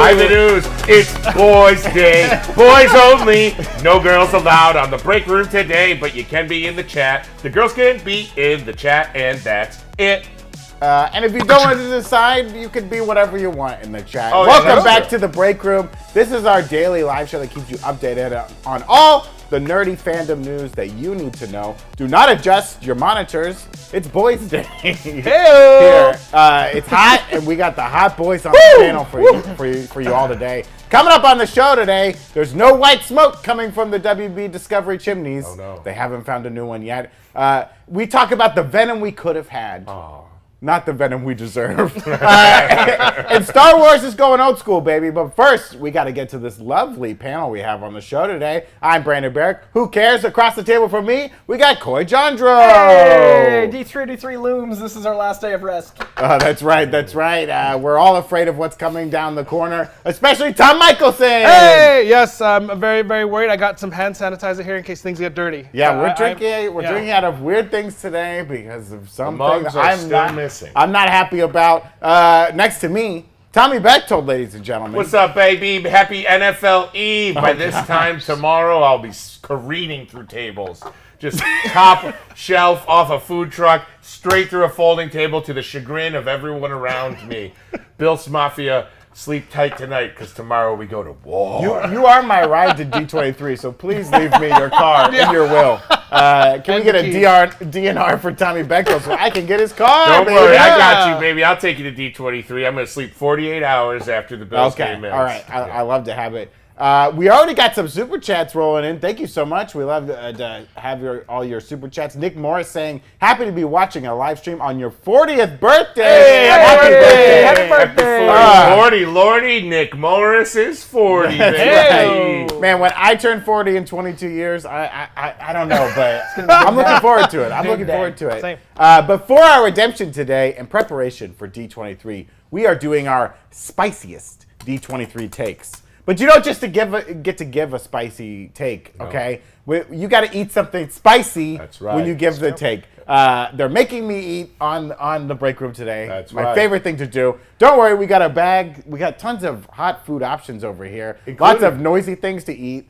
By the news, it's Boys Day. Boys only. No girls allowed on the break room today, but you can be in the chat. The girls can be in the chat, and that's it. And if you don't want to decide, you can be whatever you want in the chat. Oh, Welcome back to the break room. This is our daily live show that keeps you updated on all the nerdy fandom news that you need to know. Do not adjust your monitors. It's Boys Day. Here, it's hot, and we got the hot boys on the channel for you all today. Coming up on the show today, there's no white smoke coming from the WB Discovery chimneys. Oh, no. They haven't found a new one yet. We talk about the venom we could have had. Oh. Not the venom we deserve. And Star Wars is going old school, baby. But first, we got to get to this lovely panel we have on the show today. I'm Brandon Barrick. Who cares? Across the table from me, we got Coy Jandro. Hey, D3 looms. This is our last day of rest. That's right. That's right. We're all afraid of what's coming down the corner, especially Tom Michelson. Hey, yes, I'm very, very worried. I got some hand sanitizer here in case things get dirty. Yeah, we're drinking out of weird things today because of something I'm not happy about. Next to me, Tommy Bechtold, ladies and gentlemen. What's up, baby? Happy NFL Eve. By this time tomorrow, I'll be careening through tables. Just top shelf off a food truck, straight through a folding table to the chagrin of everyone around me. Bill's Mafia, sleep tight tonight because tomorrow we go to war. You are my ride to D23, so please leave me your car in your will. Can we get a DNR for Tommy Bechtold so I can get his car? Don't worry, I got you, baby. I'll take you to D23. I'm going to sleep 48 hours after the Bills game ends. All right. I love to have it. We already got some super chats rolling in. Thank you so much. We love to have all your super chats. Nick Morris saying, happy to be watching a live stream on your 40th birthday. Hey, happy birthday. Happy birthday. Lordy, Nick Morris is 40. Hey. Man, when I turn 40 in 22 years, I don't know, but I'm looking forward to it. I'm looking forward to it. Same. But for our redemption today, in preparation for D23, we are doing our spiciest D23 takes. But you don't just get to give a spicy take, okay? No. You got to eat something spicy. That's right. When you give the take. They're making me eat on the break room today. That's my favorite thing to do. Don't worry, we got a bag. We got tons of hot food options over here. Lots of noisy things to eat.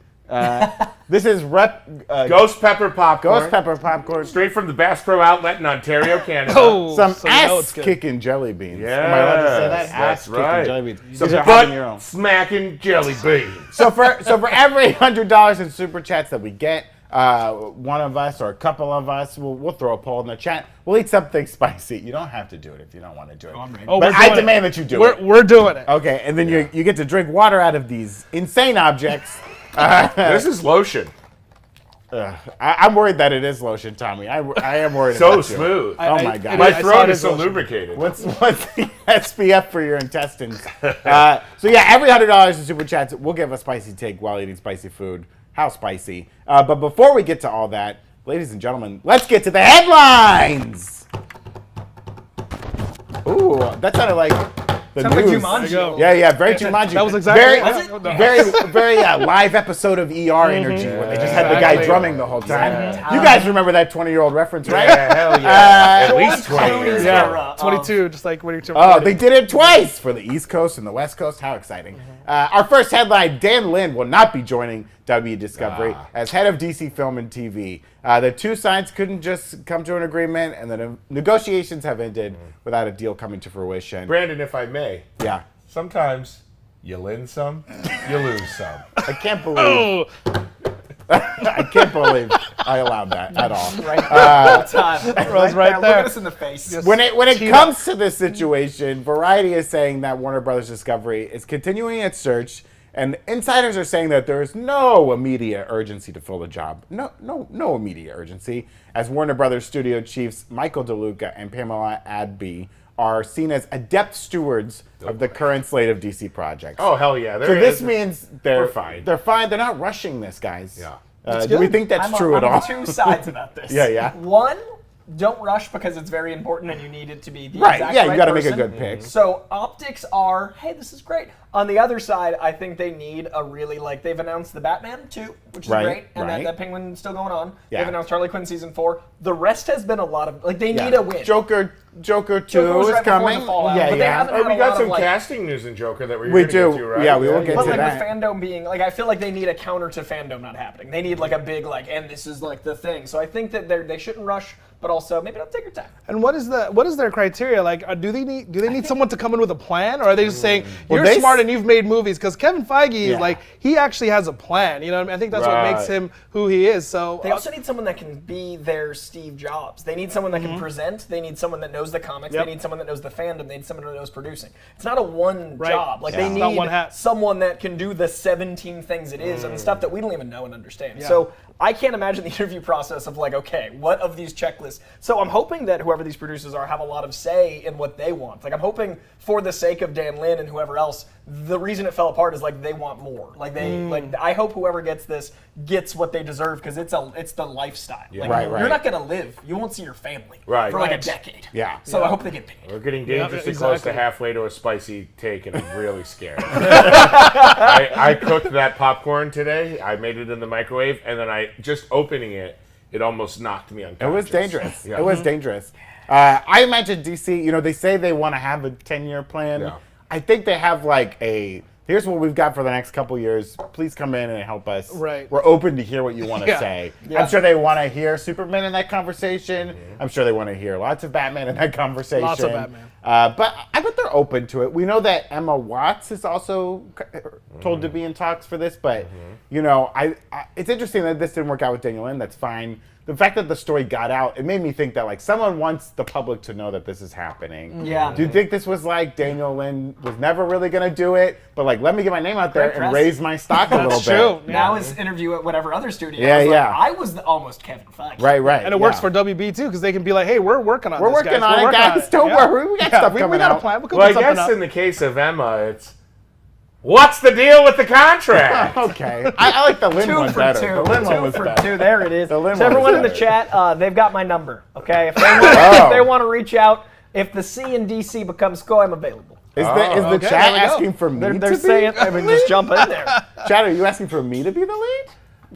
This is Ghost Pepper Popcorn. Ghost Pepper Popcorn. Straight from the Bass Pro Outlet in Ontario, Canada. Some ass-kicking jelly beans. Yeah. Am I allowed to say that? That's right. Jelly beans. Some butt-smacking jelly beans. So for every $100 in super chats that we get, one of us or a couple of us, we'll throw a poll in the chat. We'll eat something spicy. You don't have to do it if you don't want to do it. But I demand that you do it. We're doing it. Okay, and then you get to drink water out of these insane objects. This is lotion. I'm worried that it is lotion, Tommy. I am worried so about smooth. Oh my God. My throat is so lubricated. What's the SPF for your intestines? So yeah, every $100 in super chats, we'll give a spicy take while eating spicy food. How spicy? But before we get to all that, ladies and gentlemen, let's get to the headlines. Ooh, that sounded like the Sounds news. like Jumanji. Yeah, very Jumanji. That was exactly very live episode of ER energy where they just had the guy drumming the whole time. Yeah. You guys remember that 20-year-old reference, right? Yeah, hell yeah. At least 20 years. Yeah, 22, just like winning 2. Oh, they did it twice for the East Coast and the West Coast. How exciting. Our first headline, Dan Lin will not be joining W Discovery as head of DC Film and TV. The two sides couldn't just come to an agreement, and the negotiations have ended without a deal coming to fruition. Brandon, if I may. Yeah. Sometimes you win some, you lose some. I can't believe. I can't believe I allowed that at all. Right there. Look at us in the face. When it comes to this situation, Variety is saying that Warner Brothers Discovery is continuing its search, and insiders are saying that there is no immediate urgency to fill the job. No immediate urgency, as Warner Brothers studio chiefs Michael DeLuca and Pamela Adby are seen as adept stewards of the current slate of DC projects. Oh, hell yeah. So this means we're fine. They're fine. They're not rushing this, guys. Yeah. Do we think that's true at all? I'm on two sides about this. Yeah. One, don't rush because it's very important and you need it to be the Right. exact Yeah, right you got to make a person. good pick. So optics are, hey, this is great. On the other side, I think they need a really, they've announced the Batman 2, which is great, and that Penguin's still going on. Yeah. They've announced Harley Quinn Season 4. The rest has been a lot of, they need a win. Joker Joker 2 Joker was is right before coming. the Fallout, Yeah, but they yeah. haven't Oh, had we a got lot some of, like, casting news in Joker that we're We going to do. get to, right? Yeah, we will get But to like that. with fandom being like, I feel like they need a counter to fandom not happening. They need like a big like, and this is like the thing. So I think that they shouldn't rush, but also maybe don't take your time. And what is their criteria? Like, do they need someone to come in with a plan, or are they just saying Well, you're smart and you've made movies? Because Kevin Feige is Yeah. like, he actually has a plan. You know what I mean? I think that's what makes Right. him who he is. So They also need someone that can be their Steve Jobs. They need someone that can present. They need someone that knows the comics. Yep. They need someone that knows the fandom. They need someone that knows producing. It's not a one Right. job. Like Yeah. they It's not need one hat. someone that can do the 17 things it is and the stuff that we don't even know and understand. Yeah. So I can't imagine the interview process of like, okay, what of these checklists? So I'm hoping that whoever these producers are have a lot of say in what they want. Like I'm hoping for the sake of Dan Lin and whoever else, the reason it fell apart is like they want more. Like they like I hope whoever gets this gets what they deserve because it's the lifestyle. Like, Right, You're right. not gonna live. You won't see your family Right. for like a Right. decade. Yeah. So I hope they get paid. We're getting dangerously exactly. close to halfway to a spicy take, and I'm really scared. I cooked that popcorn today. I made it in the microwave, and then I just opening it almost knocked me It unconscious. was dangerous. Yeah. It was dangerous. I imagine DC, they say they want to have a 10-year plan. Yeah. I think they have like here's what we've got for the next couple years. Please come in and help us. Right. We're open to hear what you want to Yeah. say. Yeah. I'm sure they want to hear Superman in that conversation. I'm sure they want to hear lots of Batman in that conversation. Lots of Batman. But I bet they're open to it. We know that Emma Watts is also told to be in talks for this, but it's interesting that this didn't work out with Daniel Lin. That's fine. The fact that the story got out, it made me think that like someone wants the public to know that this is happening. Yeah. Do you think this was like Daniel Lin was never really going to do it, but like let me get my name out there Great and press. raise my stock a little that's bit? true. Now his interview at whatever other studio. Yeah, was like, yeah. I was almost Kevin Feige. Right. And it works yeah. for WB too, because they can be like, "Hey, we're working on We're this, working guys. on We're it, working guys. on Don't Yeah. worry. We got stuff we coming got a out. plan. We'll Well, I put something guess up. in the case of Emma, it's what's the deal with the contract? Okay. I like the Lin Two one for better. two. The Lin one Two was for better. two. There it is. The Lin So one everyone was in the better. chat, they've got my number. Okay, if they want to reach out, if the C in DC becomes SCO, I'm available. Is the okay, chat there we go. asking for me They're to be saying, the I mean, lead? just jump in there. Chat, are you asking for me to be the lead?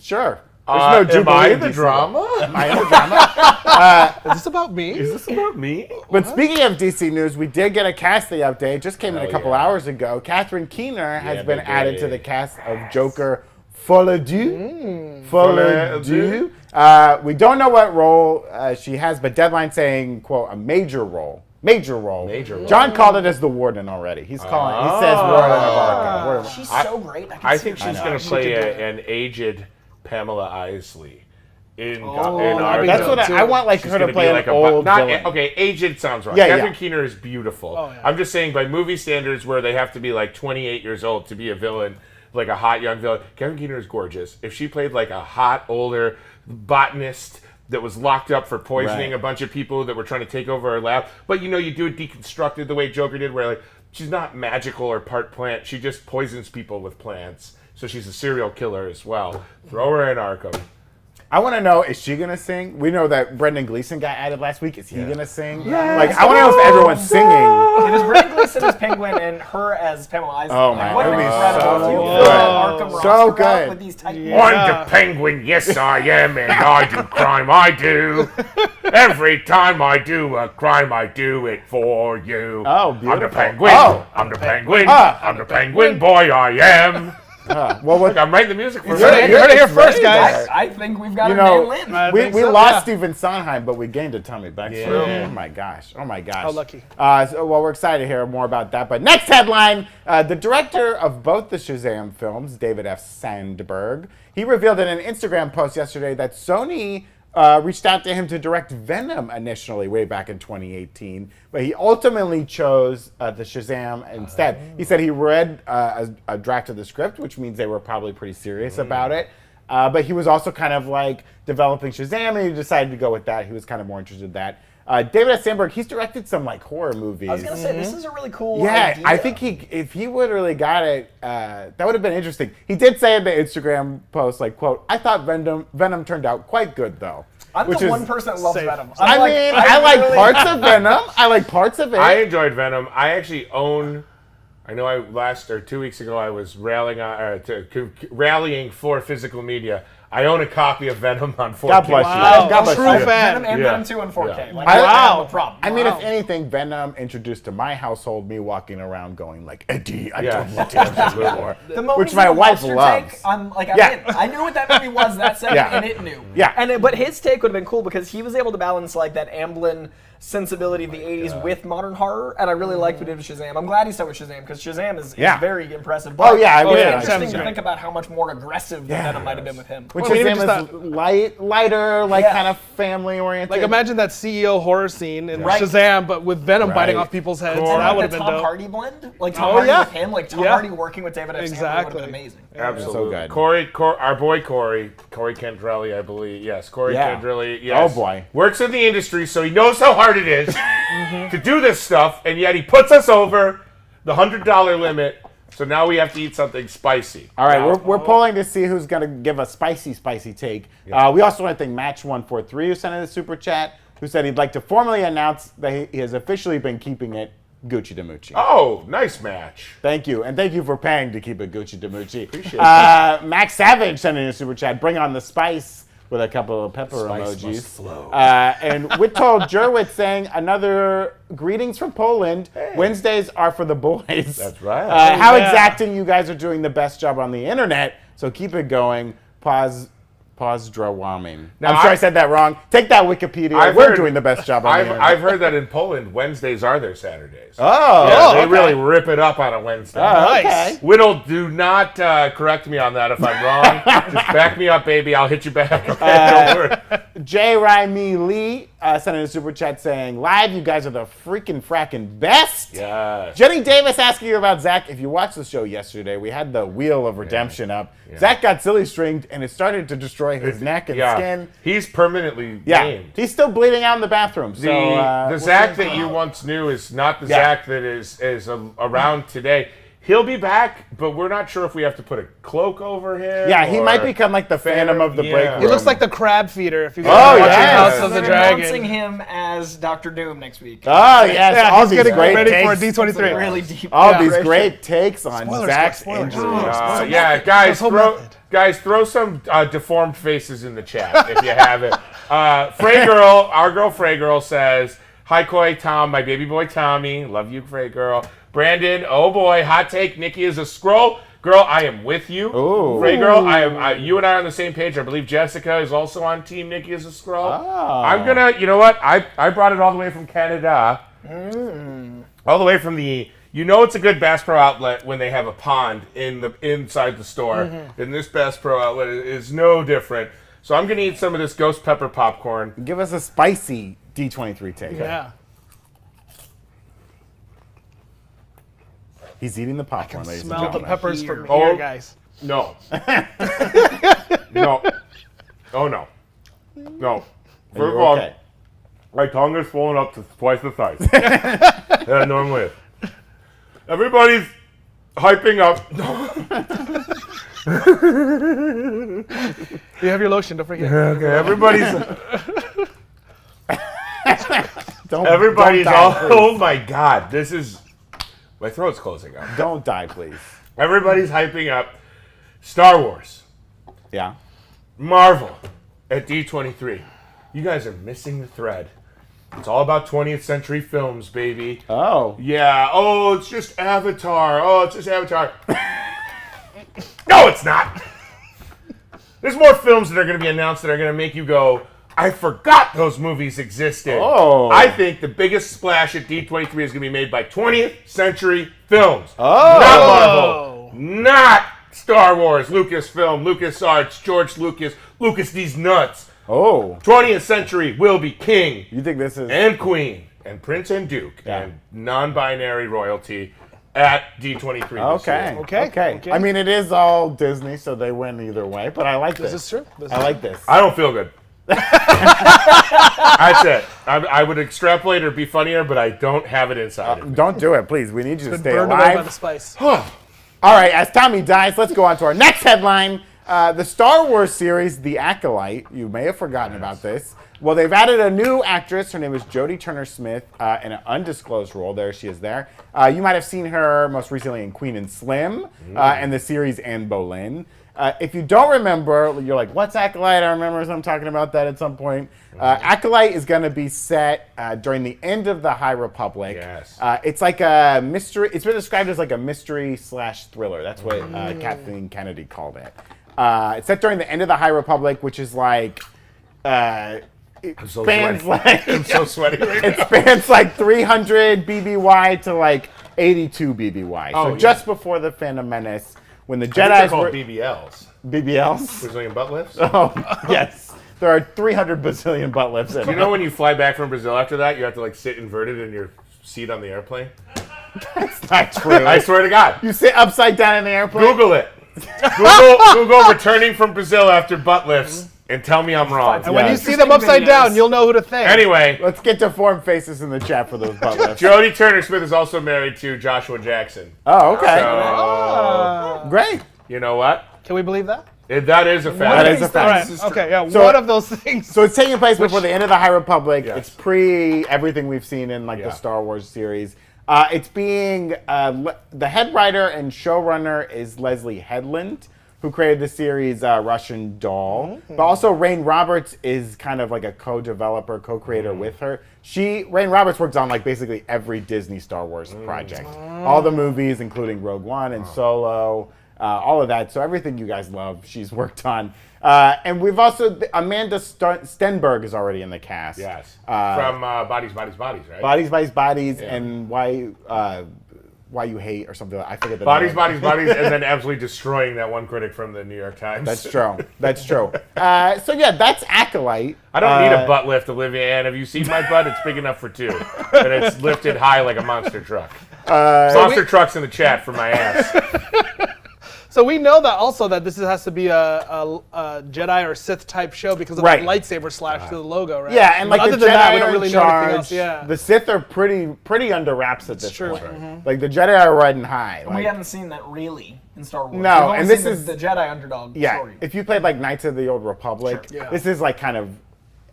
Sure. There's Am I Jubilee in the DC. drama? Am I in the drama? Is this about me? Is this about me? But speaking of DC news, we did get a casting update. Just came in a couple yeah. hours ago. Catherine Keener has Yeah, been baby. added to the cast of Joker Folie Deux. Folie Deux. Deux. We don't know what role she has, but Deadline saying, quote, a major role. Major role. Major role. John called it as the Warden already. He's calling. He says Warden of Arkham. Warden. She's so great. I think she's going to She play could do it. an aged Pamela Isley in that'd be Arkham. That's what I want, like She's her to gonna play be an like old villain. okay, aged sounds wrong. Yeah, Catherine yeah. Keener is beautiful. Oh, yeah. I'm just saying by movie standards where they have to be like 28 years old to be a villain, like a hot young villain. Catherine Keener is gorgeous. If she played like a hot older botanist that was locked up for poisoning Right. a bunch of people that were trying to take over her lab, but you do it deconstructed the way Joker did, where like she's not magical or part plant. She just poisons people with plants. So she's a serial killer as well. Throw her in Arkham. I want to know, is she going to sing? We know that Brendan Gleeson got added last week. Is he going to sing? Like, I want to know if everyone's singing. It was Brendan Gleeson as Penguin and her as Pamela Isley. Oh, man, What that'd be incredible so if you good. fill out Arkham So roster out good. with these tight I'm the Penguin, yes I am, and I do crime, I do. Every time I do a crime, I do it for you. Oh, I'm the beautiful. Penguin, Oh. I'm the Penguin, Ah. I'm the Penguin, boy I am. Well, what, Look, I'm writing the music for You heard it here her. first, guys. I think we've got You her know, nailed in. I we think so, lost yeah. Stephen Sondheim, but we gained a Tommy Beckford. Yeah. Oh my gosh. Oh my gosh. How lucky. Well, we're excited to hear more about that. But next headline, the director of both the Shazam films, David F. Sandberg, he revealed in an Instagram post yesterday that Sony reached out to him to direct Venom initially, way back in 2018. But he ultimately chose the Shazam instead. He said he read a draft of the script, which means they were probably pretty serious about it. But he was also kind of like developing Shazam, and he decided to go with that. He was kind of more interested in that. David S. Sandberg, he's directed some like horror movies. I was gonna say this is a really cool Yeah, idea. I think if he would really got it, that would have been interesting. He did say in the Instagram post, like, quote, I thought Venom turned out quite good, though. I'm which the is one person that loves safe. Venom. I mean, I like parts of Venom. I like parts of it. I enjoyed Venom. I actually own. I know 2 weeks ago I was rallying for physical media. I own a copy of Venom on 4K. God bless you. Wow. God bless True you. fan. Venom and Yeah. Venom 2 in 4K. Yeah. Like, I- I don't have Wow. a problem. I mean, Wow. if anything, Venom introduced to my household me walking around going like, Eddie, I Yeah. don't want to do this anymore. The moment Which he my did the wife lobster loves. Take, I'm like, I'm Yeah. in. I knew what that movie was that second, Yeah. and it knew. Yeah. But his take would have been cool because he was able to balance like that Amblin sensibility of the 80s with modern horror, and I really liked what he did with Shazam. I'm glad he started with Shazam because Shazam is Yeah. very impressive. But Oh, yeah, I it's would- interesting Shazam's to great. think about how much more aggressive Venom might have been with him. Which Well, is even just lighter, like Yeah. kind of family oriented. Like imagine that CEO horror scene in Right. Shazam, but with Venom biting Right. off people's heads. Cool. And That like would the have been Tom dope. Hardy blend, like Tom Oh, Hardy yeah. with him, like Tom Yeah. Hardy working with David F. Sandler would Exactly. have been amazing. Absolutely. So good. Corey, our boy Corey Candrelli, I believe. Yes, Corey Yeah. Candrelli. Yes. Oh, boy. Works in the industry, so he knows how hard it is to do this stuff, and yet he puts us over the $100 limit. So now we have to eat something spicy. All right, Now- we're polling to see who's going to give a spicy take. We also want to thank Match143 who sent in a super chat, who said he'd like to formally announce that he has officially been keeping it Gucci Damucci. Oh, nice match. Thank you, and thank you for paying to keep it Gucci Damucci. Appreciate Max Savage sent in a super chat, bring on the spice, with a couple of pepper Spice emojis. must flow. And Whittold Jerwitz saying another greetings from Poland. Wednesdays are for the boys. That's right. How Yeah. exacting you guys are doing the best job on the internet, so keep it going. Pause Drawamin. Now, I'm sure I I- said that wrong. Take that, Wikipedia. I've We're heard- doing the best job on the internet. I've heard that in Poland, Wednesdays are their Saturdays. Oh, Yeah, they okay. really rip it up on a Wednesday. Oh, Nice. okay. Whittle, do not correct me on that if I'm wrong. Just back me up, baby. I'll hit you back. Okay, don't worry. J. Raimi Lee sent in a super chat saying, live, you guys are the freaking fracking best. Yes. Jenny Davis asking you about Zach. If you watched the show yesterday, we had the Wheel of Redemption up. Yeah. Zach got silly stringed and it started to destroy his neck and Yeah. skin. He's permanently Yeah, maimed. he's still bleeding out in the bathroom. So, The we'll Zach see. that you once knew is not the Yeah. Zach that is around today. He'll be back, but we're not sure if we have to put a cloak over him. Yeah, he or- might become like the Phantom of the Yeah. break He room. He looks like the crab feeder if you Oh, guys watch yes. House of the They're announcing Dragon. him as Dr. Doom next week. Oh, yes. Yeah, all he's these getting great ready for takes. D23. Really deep. All Yeah. these great takes on Spoilers, Zach's spoilers, injury. spoilers. Yeah, guys, whole throw method. some deformed faces in the chat if you have it. Frey Girl, our girl Frey Girl says, "Hi, Koi, Tom, my baby boy Tommy, love you, Frey Girl." Brandon, oh boy, hot take. Nikki is a scroll. Girl, I am with you. Ooh. Frey Girl, you and I are on the same page. I believe Jessica is also on Team Nikki is a scroll. Oh. I'm gonna, you know what? I brought it all the way from Canada. All the way from the. You know it's a good Bass Pro outlet when they have a pond inside the store. And this Bass Pro outlet is no different. So I'm gonna eat some of this ghost pepper popcorn. Give us a spicy D23 take. Yeah. He's eating the popcorn, ladies and Smell the gentlemen. peppers from Oh. here, guys. No. No. Oh no. No. Are First you of all, okay? my tongue is swollen up to twice the size that it normally is. Everybody's hyping up. You have your lotion, don't forget. Okay, everybody's Don't everybody's die, all. please. Oh my God, this is. My throat's closing up. Don't die, please. Everybody's hyping up Star Wars, Yeah. Marvel at D23. You guys are missing the thread. It's all about 20th century films, baby. Oh. Yeah. Oh, it's just Avatar. Oh, it's just Avatar. No, it's not. There's more films that are going to be announced that are going to make you go, I forgot those movies existed. Oh. I think the biggest splash at D23 is going to be made by 20th century films. Oh. Not Marvel. Not Star Wars, Lucasfilm, LucasArts, George Lucas, Lucas these nuts. Oh. 20th century will be king You think this is... and queen and prince and duke Yeah. and non-binary royalty at D23 this Okay. year. Okay. I mean, it is all Disney, so they win either way, but I like this. This is true. This I is like this. I don't feel good. That's it. I would extrapolate or be funnier, but I don't have it inside of me. Don't do it, please. We need you to stay burned away by the alive. spice. All right, as Tommy dies, let's go on to our next headline. The Star Wars series, The Acolyte. You may have forgotten about this. Well, they've added a new actress. Her name is Jodie Turner-Smith in an undisclosed role. There she is there. You might have seen her most recently in Queen and Slim and the series Anne Boleyn. If you don't remember, you're like, what's Acolyte? I remember I'm talking about that at some point. Acolyte is going to be set during the end of the High Republic. Yes. It's like a mystery. It's been described as like a mystery/thriller. That's what Kathleen Kennedy called it. It's set during the end of the High Republic, which is like... I'm so spans sweaty. like I'm so sweaty right it now. spans like 300 BBY to like 82 BBY. Oh, So yeah. just before the Phantom Menace, when the I think they're Jedi's called were BBLs. BBLs. Brazilian butt lifts. Oh yes, there are 300 bazillion butt lifts. You know when you fly back from Brazil after that, you have to like sit inverted in your seat on the airplane? That's not true. I swear to God. You sit upside down in the airplane. Google it. Google returning from Brazil after butt lifts and tell me I'm wrong. And when you Yes. see them upside Videos. down, you'll know who to thank. Anyway, Let's get to form faces in the chat for those butt lifts. Jodie Turner-Smith is also married to Joshua Jackson. Oh, okay. So, Great. you know what? Can we believe that? That is a fact. That is a All fact. right. Okay. Yeah. So- one of those things. So it's taking place before the end of the High Republic. Yes. It's pre everything we've seen in like Yeah. the Star Wars series. It's being the head writer and showrunner is Leslie Headland, who created the series Russian Doll. But also Rain Roberts is kind of like a co-developer, co-creator with her. Rain Roberts works on like basically every Disney Star Wars project. All the movies, including Rogue One and Solo, all of that. So everything you guys love, she's worked on. And we've also, Amanda Stenberg is already in the cast. Yes. From Bodies, right? Bodies, and Why You Hate or something. I forget the Bodies, name. and then absolutely destroying that one critic from the New York Times. That's true. That's true. So yeah, that's Acolyte. I don't need a butt lift, Olivia Ann. Have you seen my butt? It's big enough for two. And it's lifted high like a monster truck. Monster truck's in the chat for my ass. So we know that also that this has to be a Jedi or Sith type show because of Right. the lightsaber slash to the logo, right? Yeah, and like other the than Jedi that, we are don't really in know anything charge. else. Yeah. The Sith are pretty under wraps at this true. point. Like the Jedi are riding high. We Like, haven't seen that really in Star Wars. No, We've only and this seen is- the Jedi underdog yeah, story. if you played like Knights of the Old Republic, Sure. Yeah. this is like kind of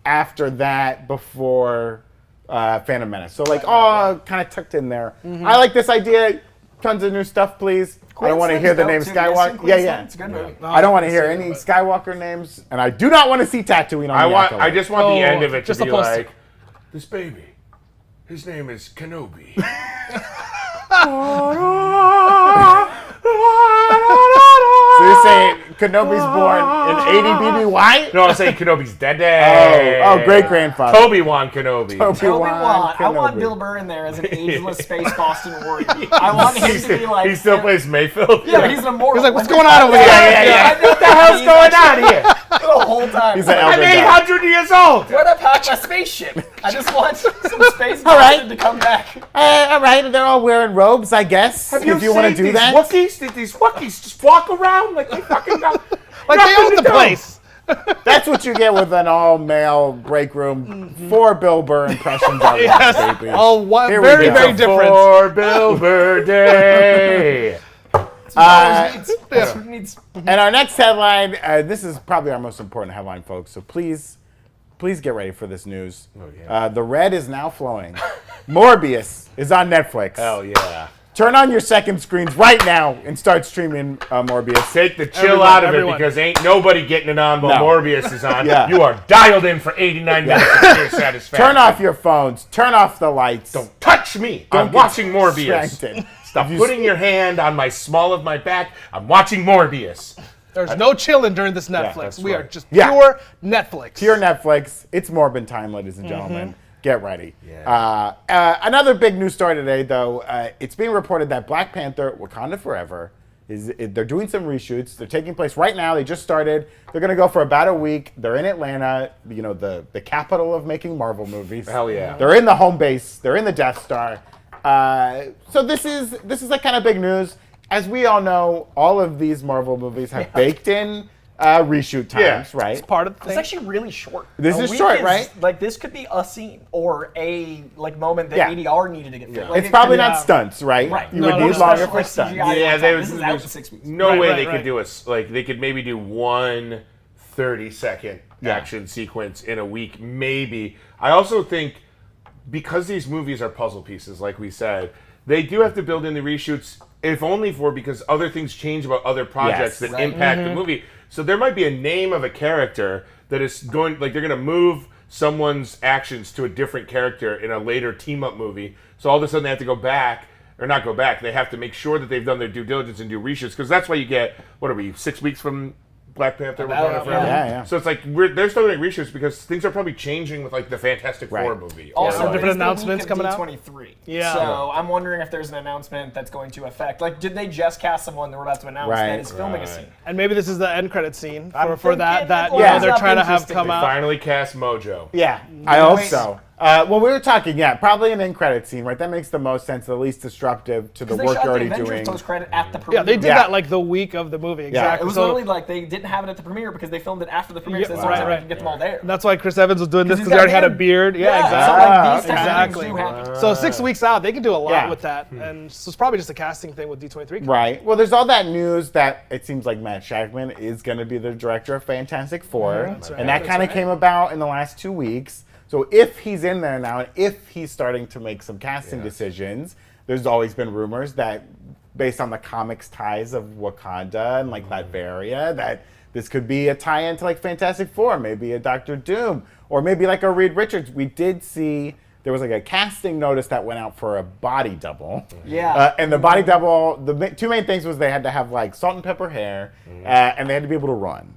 after that, before Phantom Menace. So like all kind of tucked in there. I like this idea. Tons of new stuff, please. I don't want to hear the name Skywalker. Yeah. It's a good movie. I don't want to hear any Skywalker names, and I do not want to see Tatooine on the Acolyte. I just want the end of it to just be a poster. like, this baby, his name is Kenobi. So you're saying Kenobi's born in 80 BBY? No, I'm saying Kenobi's dead. Oh, great-grandfather. Obi-Wan Kenobi. Obi-Wan. I Kenobi. want Bill Burr in there as an ageless space Boston warrior. I want him to be like... He still plays Mayfield? Yeah, he's an immortal. He's like, what's going on over here? Yeah. What the hell's going on here? The whole time. He's an I'm elder guy. 800 years old. What about a spaceship? I just want some space All right. Boston to come back. All right, they're all wearing robes, I guess. Have if you want to seen do these that. Wookiees? Did these Wookiees just walk around like they fucking got Like they nothing own to the do? place. That's what you get with an all-male break room. 4 Bill Burr impressions out Yes. baby. All one, Here we very, go. very different. For Bill Burr Day. That's what it needs. And our next headline, this is probably our most important headline, folks, so please get ready for this news. The red is now flowing. Morbius is on Netflix. Hell yeah. Turn on your second screens right now and start streaming Morbius. Take the chill Everyone, out of everyone. it because ain't nobody getting it on while No. Morbius is on. Yeah. You are dialed in for 89 minutes of pure satisfaction. Turn off your phones. Turn off the lights. Don't touch me. Don't I'm get watching Morbius. distracted. Stop putting your hand on my small of my back. I'm watching Morbius. There's no chilling during this Netflix. that's We are right. just Yeah. pure Netflix. Pure Netflix. It's Morbin time, ladies and gentlemen. Get ready. Yeah. Another big news story today, though. It's being reported that Black Panther: Wakanda Forever they're doing some reshoots. They're taking place right now. They just started. They're going to go for about a week. They're in Atlanta, you know, the capital of making Marvel movies. Hell yeah. They're in the home base. They're in the Death Star. So this is like kind of big news. As we all know, all of these Marvel movies have baked in reshoot times, right? It's part of the It's thing. actually really short. This A is week short, right? Like this could be a scene or a moment that Yeah. ADR needed to get fixed. Like, It's probably could be- not stunts, right? Right. You No, would no, need no, longer special for effects, stunts. CGI. Yeah, This is out in 6 weeks. no Right, way right, they right. could do they could maybe do one 30-second action sequence in a week, maybe. I also think because these movies are puzzle pieces, like we said, they do have to build in the reshoots if only for because other things change about other projects Yes. that impact the movie. So there might be a name of a character that is going, like they're going to move someone's actions to a different character in a later team-up movie. So all of a sudden they have to go back, or not go back, they have to make sure that they've done their due diligence and do reshoots, because that's why you get, what are we, 6 weeks from Black Panther? About, Forever? yeah. So it's like, they're still doing reshoots because things are probably changing with like the Fantastic Four movie. Also, Different it's the announcements week of coming out? D23. Yeah. So I'm wondering if there's an announcement that's going to affect. Like, did they just cast someone that we're about to announce Right. that is filming a scene? And maybe this is the end credit scene I'm for that thinking it you know, lines they're up trying to have interestingly. come out. Finally cast Mojo. Yeah, I hope Wait. so. Well, we were talking, probably an end credit scene, right? That makes the most sense, the least disruptive to the They work shot you're the already Avengers doing. post-credit at the premiere. Yeah, they did Yeah. that like the week of the movie. Exactly. It was So literally like they didn't have it at the premiere because they filmed it after the premiere. So they right, right, right. can get them all there. that's why Chris Evans was doing this he's because he already got had a hair. beard. Yeah, So exactly. like these types Exactly. of things do happen. So 6 weeks out, they can do a lot Yeah. with that, and so it's probably just a casting thing with D23. Right. Well, there's all that news that it seems like Matt Shakman is going to be the director of Fantastic Four, That's right, and that that's kind of right. came about in the last 2 weeks. So if he's in there now, and if he's starting to make some casting decisions, there's always been rumors that, based on the comics ties of Wakanda and like Latveria, that this could be a tie-in to like Fantastic Four, maybe a Doctor Doom, or maybe like a Reed Richards. We did see. There was like a casting notice that went out for a body double. Yeah. And the body double, two main things was they had to have like salt and pepper hair, and they had to be able to run.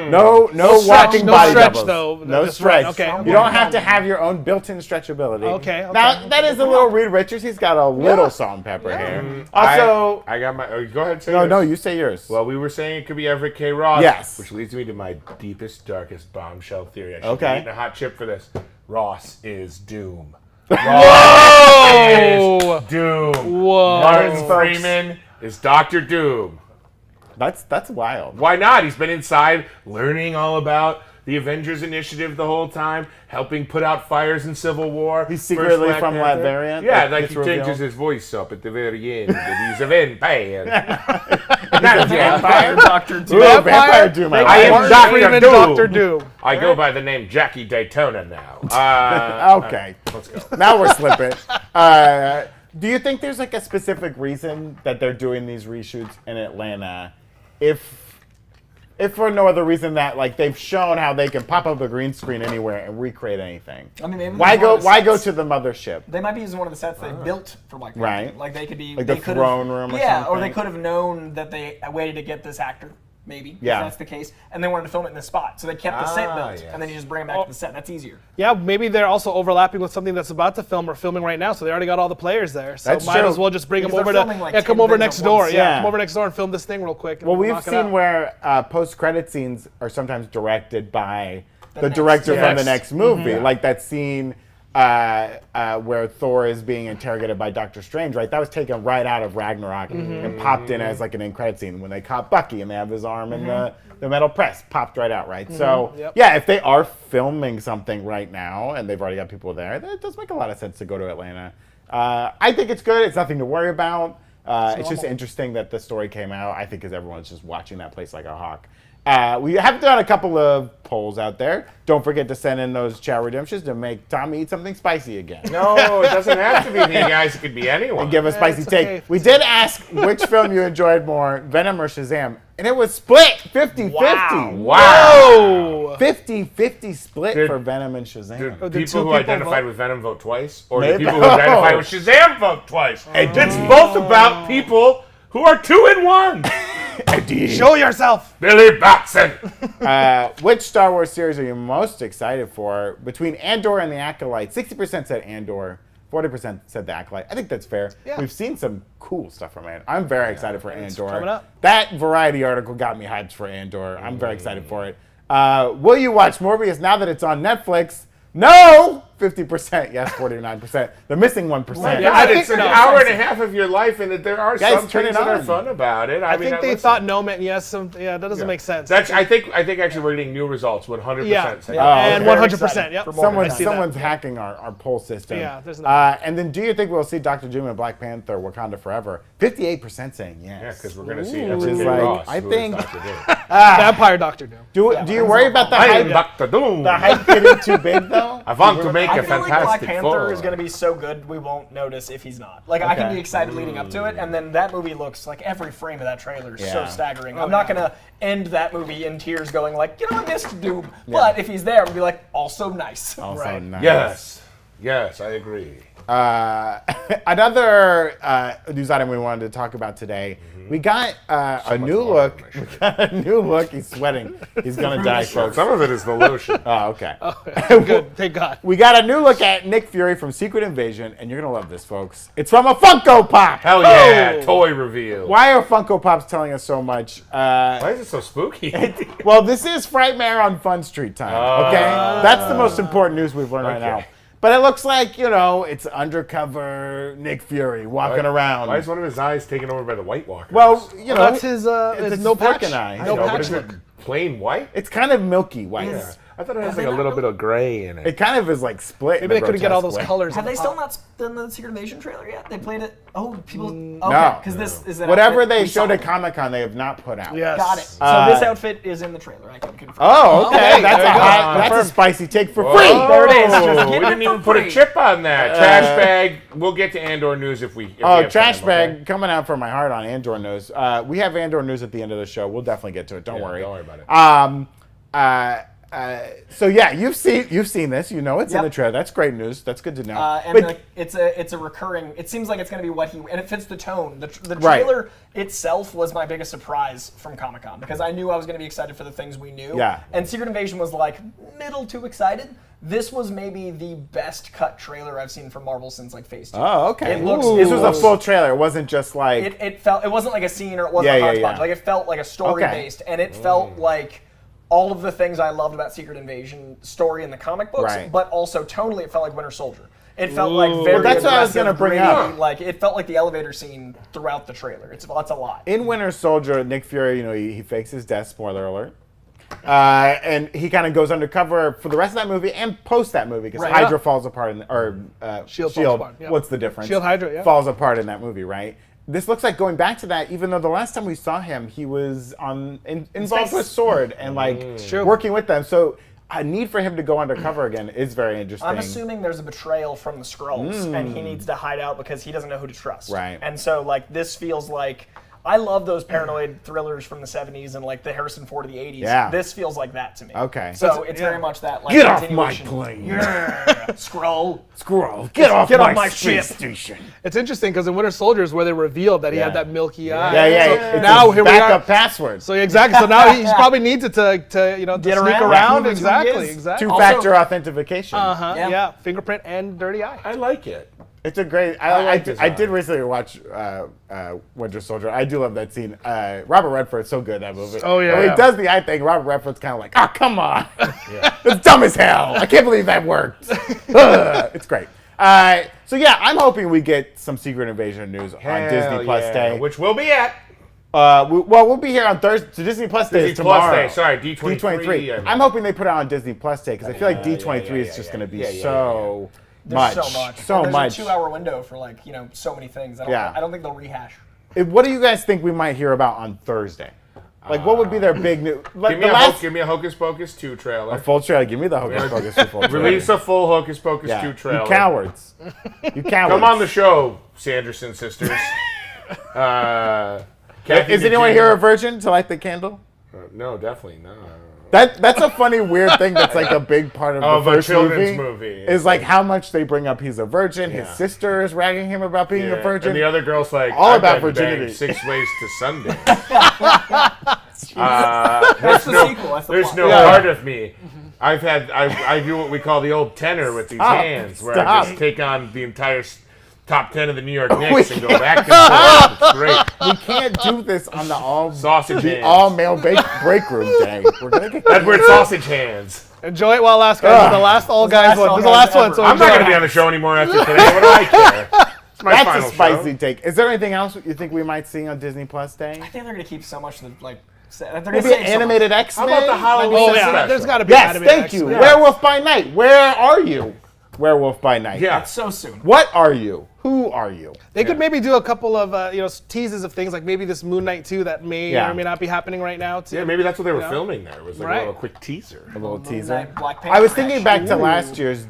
No stretch, walking no body stretch, doubles. though. No Just stretch. run, okay. You don't have to have your own built-in stretchability. Okay, Now that is a little Reed Richards. He's got a little salt and pepper hair. Also, I got my. Oh, go ahead. Say no, yours. no, you say yours. Well, we were saying it could be Everett K. Ross. Yes. Which leads me to my deepest, darkest bombshell theory. I should Okay. be eating a hot chip for this. Ross is Doom. Whoa! Is Doom. Whoa. Martin Folks. Freeman is Dr. Doom. That's wild. Why not? He's been inside learning all about the Avengers Initiative the whole time, helping put out fires in Civil War. He's First secretly Black from Panther. Latveria? Yeah, That like gets he revealed? changes his voice up at the very end. And he's a vampire. Not a Vampire vampire. Dr. Doom. Ooh, Vampire Doom. I am Martin Dr. Freeman, Doom. Dr. Doom. I go by the name Jackie Daytona now. Okay. Let's go. Now we're slipping. Do you think there's like a specific reason that they're doing these reshoots in Atlanta? If for no other reason that like they've shown how they can pop up a green screen anywhere and recreate anything. I mean, maybe Why there's one go? of the Why go sets- to the mothership? They might be using one of the sets they built for Black Panther. Right. Like they could be Like they the could've- throne room or Yeah, or something? they could have known that they waited to get this actor. Maybe. Yeah. If that's the case. And they wanted to film it in this spot. So they kept the set Ah, built. yes. And then you just bring it back to the set. That's easier. Yeah, maybe they're also overlapping with something that's about to film or filming right now, so they already got all the players there. So That's might true. as well just bring them Because over they're to filming, like, come 10 over things next at door. once. Yeah, Yeah. come over next door and film this thing real quick. And Well, we've knock it seen out. where post-credit scenes are sometimes directed by the next- director from the Yes. next movie. Mm-hmm. Like that scene where Thor is being interrogated by Doctor Strange, right? That was taken right out of Ragnarok and popped in as like an end credit scene when they caught Bucky and they have his arm in the metal press popped right out, right? So Yep. yeah, if they are filming something right now and they've already got people there, that does make a lot of sense to go to Atlanta. I think it's good. It's nothing to worry about. It's just interesting that the story came out, I think, because everyone's just watching that place like a hawk. We have done a couple of polls out there. Don't forget to send in those chat redemptions to make Tommy eat something spicy again. No, it doesn't have to be me, guys. It could be anyone. Give a spicy it's take. okay. We did ask which film you enjoyed more, Venom or Shazam, and it was split 50-50. Whoa! 50-50 split Did- for Venom and Shazam. Did did people two who people identified vote? with Venom vote twice? Or Maybe. did people who identified with Shazam vote twice? It's both about people who are 2 in 1. Show yourself. Billy Batson. Which Star Wars series are you most excited for? Between Andor and The Acolyte, 60% said Andor, 40% said The Acolyte. I think that's fair. Yeah. We've seen some cool stuff from Andor. I'm very excited for Andor. coming up. That Variety article got me hyped for Andor. I'm very excited for it. Will you watch Morbius now that it's on Netflix? No! 50%, yes, 49%. The missing 1%. Yeah, I God, it's think- an no, hour and a half of your life, and that there are Guys, some turn things it that are on. fun about it. I think they listen. thought No Man. Yes, that doesn't make sense. That's. I think actually we're getting new results. 100%. yeah, say yeah. Oh, and okay. 100%. Yep. Someone, I see that. someone's hacking our poll system. Yeah, there's and then do you think we'll see Dr. Doom and Black Panther Wakanda Forever? 58% saying yes. Yeah, because we're going to see Which is Everett K. like, Ross. I who is think Dr. Doom. Vampire Doctor Doom. Do you worry about the I am hype? Dr. Doom. The hype getting too big though? I want to make I a feel like Black Fantastic Panther Four. is going to be so good we won't notice if he's not. Like I can Okay. be excited leading up to it, and then that movie looks like every frame of that trailer is so Yeah. staggering. I'm not going to end that movie in tears, going like, I missed Doom. But if he's there, I'm gonna be like, also nice. Also right. nice. Yes, I agree. Another news item we wanted to talk about today. We got a much new water look. on my We shirt. got a new look. He's sweating. He's gonna die, folks. Some of it is the lotion. Oh, okay. Good, thank God. We got a new look at Nick Fury from Secret Invasion, and you're gonna love this, folks. It's from a Funko Pop. Hell yeah, toy reveal. Why are Funko Pops telling us so much? Why is it so spooky? Well, this is Frightmare on Fun Street time. Okay, that's the most important news we've learned right now. But it looks like, it's undercover Nick Fury walking around. Why is one of his eyes taken over by the White Walker? Well, That's his, it's his no patch. freaking eye. No but patch is it look. plain white? It's kind of milky white. Yeah. I thought it has like a little bit of gray in it. It kind of is like split. Maybe they couldn't get all those colors. colors. Have in they the still pop. not done the Secret Invasion trailer yet? They played it. Oh, people. Okay, No. because this is that Whatever outfit they we saw. showed at Comic-Con, they have not put out. Yes. Got it. So this outfit is in the trailer. I can confirm. Oh, okay. Okay, That's there you go. that's a spicy take for Whoa, free. There it is. Just we give it didn't for even put a free. chip on that. Trash bag. We'll get to Andor news if we have Oh, time, trash bag okay? coming out from my heart on Andor news. We have Andor news at the end of the show. We'll definitely get to it. Don't Yeah, worry. don't worry about it. So yeah, you've seen this. You know it's in Yep. the trailer. That's great news. That's good to know. And But- like, it's a recurring. It seems like it's going to be what he and it fits the tone. The Right. trailer itself was my biggest surprise from Comic-Con because I knew I was going to be excited for the things we knew. Yeah. And Secret Invasion was like middle to excited. This was maybe the best cut trailer I've seen from Marvel since like Phase 2. Oh, okay. It looks- This was a looks- full trailer. It wasn't just like. It wasn't like a scene or it wasn't Yeah, a yeah, hodgepodge. yeah. Like it felt like a story based, and it felt like all of the things I loved about Secret Invasion story in the comic books, Right. but also tonally it felt like Winter Soldier. It felt like very Well, that's what I was aggressive, gonna bring gritty, up. Like it felt like the elevator scene throughout the trailer. It's a lot. In Winter Soldier, Nick Fury, he fakes his death. Spoiler alert. And he kind of goes undercover for the rest of that movie and post that movie because Right. Hydra falls apart Shield falls apart, yeah. What's the difference? Shield Hydra, yeah. Falls apart in that movie, right? This looks like going back to that, even though the last time we saw him, he was involved Space. with Sword and True. working with them. So a need for him to go undercover again is very interesting. I'm assuming there's a betrayal from the Skrulls, and he needs to hide out because he doesn't know who to trust. Right. And so, like, this feels like I love those paranoid thrillers from the 70s and like the Harrison Ford of the 80s. Yeah. This feels like that to me. Okay. So it's very much that like Get off my continuation. plane. Yeah. Skrull. Squirrel, get off my ship. space station. It's interesting because in Winter Soldier is where they revealed that he had that milky eye. Yeah. So It's now his here we are. backup password. So exactly. So now he probably needs it to Get sneak around, around. who he Exactly. is. Exactly. Two-factor authentication. Yeah. Yeah. Fingerprint and dirty eye. I like it. It's a great. I like his I did eye. recently watch Winter Soldier. I do love that scene. Robert Redford's so good in that movie. Oh, yeah, When yeah. he does the eye thing, Robert Redford's kind of like, oh come on, it's dumb as hell. I can't believe that worked. It's great. So yeah, I'm hoping we get some Secret Invasion news on Disney Hell Plus yeah, Day. which we'll be at. We'll be here on Thursday. So Disney Plus Day is Disney Plus tomorrow. Day, sorry, D23. D23. I mean. I'm hoping they put it on Disney Plus Day because I feel like Yeah, D23 yeah, is yeah, just yeah, going to be yeah, yeah, so There's much. so much. So And there's much. a 2-hour window for like, so many things. Yeah. I don't think they'll rehash. What do you guys think we might hear about on Thursday? Like, what would be their big news? Like, Give me a Hocus Pocus 2 trailer. full trailer. Give me the Hocus Pocus full trailer. Release a full Hocus Pocus 2 trailer. You cowards. You cowards. Come on the show, Sanderson sisters. Kathy Is anyone DeJean- here a virgin to light the candle? No, definitely not. That's a funny, weird thing that's like a big part of Of the a first children's movie. movie. Is like how much they bring up he's a virgin. His Yeah. sister is ragging him about being a virgin. And the other girl's like, All I've about been banged virginity. 6 ways to Sunday. That's the sequel. That's the There's plot. no Yeah. part of me. I do what we call the old tenor with these hands, where I Stop. just take on the entire top 10 of the New York Knicks and go back and forth. It's great. we can't do this on the Sausage hands. all-male break room day. We're gonna get Edward Sausage Hands. Enjoy it while it lasts, guys. This is the last all guys one. This is the last one. So I'm not enjoy going to it. be on the show anymore after today. What do I care? It's my That's final a spicy show. take. Is there anything else you think we might see on Disney Plus Day? I think they're going to keep so much that, like, they're going to Maybe save an so much. animated X-Men? How about the Halloween Oh special? yeah, there's got to be. Yes, animated thank you. X-Men. Yeah. Werewolf by Night. Where are you? Werewolf by Night. Yeah. That's so soon. What are you? Who are you? They could maybe do a couple of teases of things like maybe this Moon Knight 2 that may or may not be happening right now. Too. Yeah, maybe that's what they were filming there. It was like a little quick teaser. A little teaser. Black Panther I was thinking back to match. last year's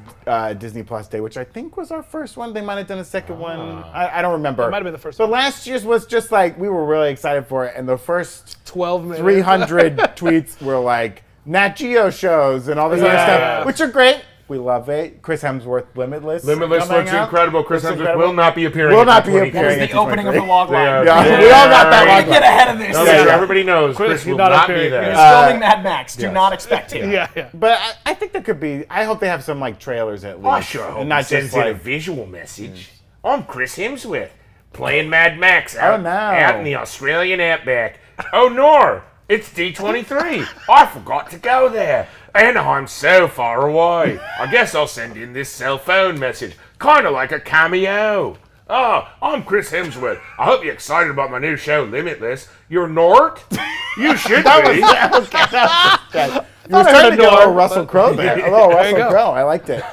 Disney Plus Day, which I think was our first one. They might have done a second one. I don't remember. It might have been the first But one. last year's was just like, we were really excited for it. And the first 12 minutes. 300 tweets were like, Nat Geo shows and all this other stuff, which are great. We love it. Chris Hemsworth, Limitless. Limitless coming looks out. incredible. Chris Looks Hemsworth incredible. will not be appearing. Will not until be appearing. That is the 2023. opening of the log line. Yeah, we all got that log Get line. ahead of this. Everybody knows Chris will not not be appearing. there. He's filming Mad Max. Do not expect him. Yeah. But I think there could be. I hope they have some like trailers at least. I sure hope and not he sends just in a like. visual message. I'm Chris Hemsworth, playing Mad Max out, no. out in the Australian outback. Oh no, it's D23. I forgot to go there. And I'm so far away. I guess I'll send in this cell phone message. Kind of like a cameo. Oh, I'm Chris Hemsworth. I hope you're excited about my new show, Limitless. You're Nort? You should be. You were starting to get a little Russell Crowe there. A little Russell Crowe. I liked it.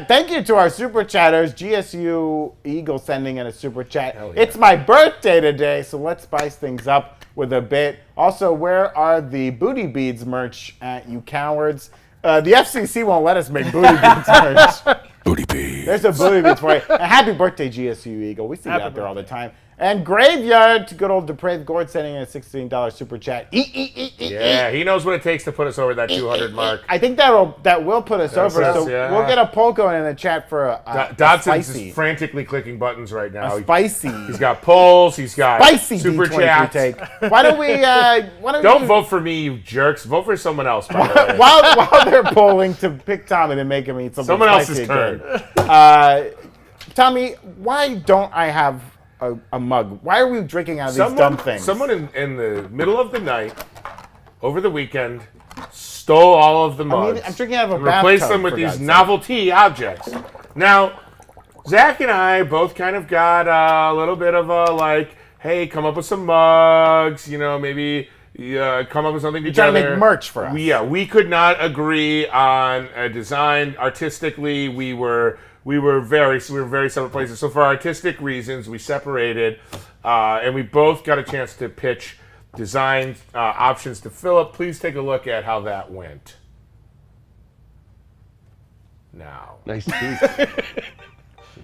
Thank you to our super chatters. GSU Eagle sending in a super chat. Yeah. It's my birthday today, so let's spice things up with a bit. Also, where are the booty beads merch at, you cowards? The FCC won't let us make booty beads merch. Booty beads. There's a booty beads for you. And happy birthday, GSU Eagle. We see you out there all the time. And Graveyard, to good old Depraved Gord, sending in a $16 super chat. Yeah, he knows what it takes to put us over that 200 mark. I think that will put us over. So we'll get a poll going in the chat for a Dodson's spicy. is frantically clicking buttons right now. Spicy. He's got polls. He's got Spicy super D23 chats. take. Why don't we? Don't vote for me, you jerks. Vote for someone else. By the way. While they're polling to pick Tommy to make him eat something Someone else's spicy turn. again. Tommy, why don't I have a mug? Why are we drinking out of these dumb things? Someone in the middle of the night, over the weekend, stole all of the mugs. I'm drinking out of a and replaced bathtub, them with for these God's sake. novelty objects. Now, Zach and I both kind of got a little bit of a like, hey, come up with some mugs. You know, maybe come up with something together. Trying to make merch for us. We could not agree on a design. Artistically, we were very separate places. So for artistic reasons, we separated, and we both got a chance to pitch design options to Philip. Please take a look at how that went. Now, Nice to meet you.